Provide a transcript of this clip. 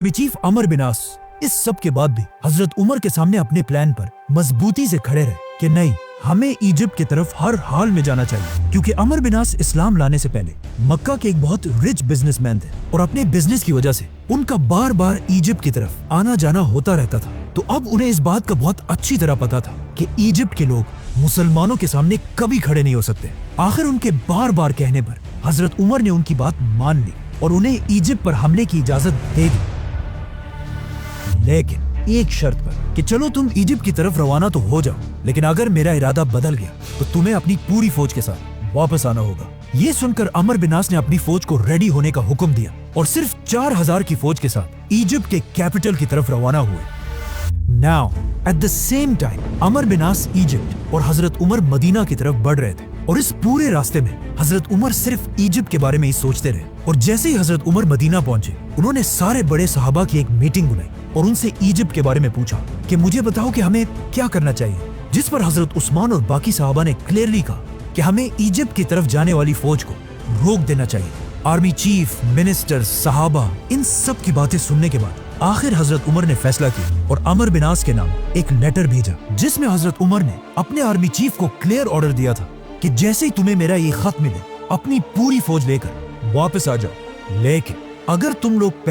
Chief अमर bin आस इस सब के बाद भी हजरत उमर के सामने अपने प्लान पर मजबूती से खड़े रहे कि नहीं, हमें इजिप्ट की तरफ हर हाल में जाना चाहिए, क्योंकि अमर बिन आस इस्लाम लाने से पहले मक्का के एक बहुत रिच बिजनेसमैन थे और अपने बिजनेस की वजह से उनका बार बार इजिप्ट की तरफ आना जाना होता रहता था। तो अब उन्हें इस बात का बहुत अच्छी तरह पता था कि इजिप्ट के लोग मुसलमानों के सामने कभी खड़े नहीं हो सकते। आखिर उनके बार बार कहने पर हजरत उमर ने उनकी बात मान ली और उन्हें इजिप्ट पर हमले की इजाजत दे दी, लेकिन एक शर्त पर कि चलो तुम इजिप्ट की तरफ रवाना तो हो जाओ, लेकिन अगर मेरा इरादा बदल गया तो तुम्हें अपनी पूरी फौज के साथ वापस आना होगा। ये सुनकर अमर बिन आस ने अपनी फौज को रेडी होने का हुक्म दिया और सिर्फ 4000 की फौज के साथ इजिप्ट के कैपिटल की तरफ रवाना हुए। Now at the same time Amr bin As Egypt और हजरत उमर मदीना की तरफ बढ़ रहे थे और इस पूरे रास्ते में हजरत उमर सिर्फ इजिप्ट के बारे में ही सोचते रहे। और जैसे ही हजरत उमर मदीना पहुंचे, उन्होंने सारे बड़े सहाबा की एक मीटिंग बुलाई और उनसे इजिप्ट के बारे में पूछा कि मुझे बताओ कि हमें क्या करना चाहिए। जिस पर हजरत उस्मान और बाकी सहाबा ने क्लियरली कहा कि हमें इजिप्ट की तरफ जाने वाली फौज को रोक देना चाहिए। आर्मी चीफ, मिनिस्टर, सहाबा, इन सब की बातें सुनने के बाद आखिर हजरत उमर ने फैसला किया और अमर बिन आस के नाम एक लेटर भेजा, जिसमें हजरत उमर ने अपने आर्मी चीफ को क्लियर ऑर्डर दिया था कि जैसे ही तुम्हें मेरा ये खत मिले, अपनी पूरी फौज लेकर वापस आ जाओ, लेकिन अगर तुम लोग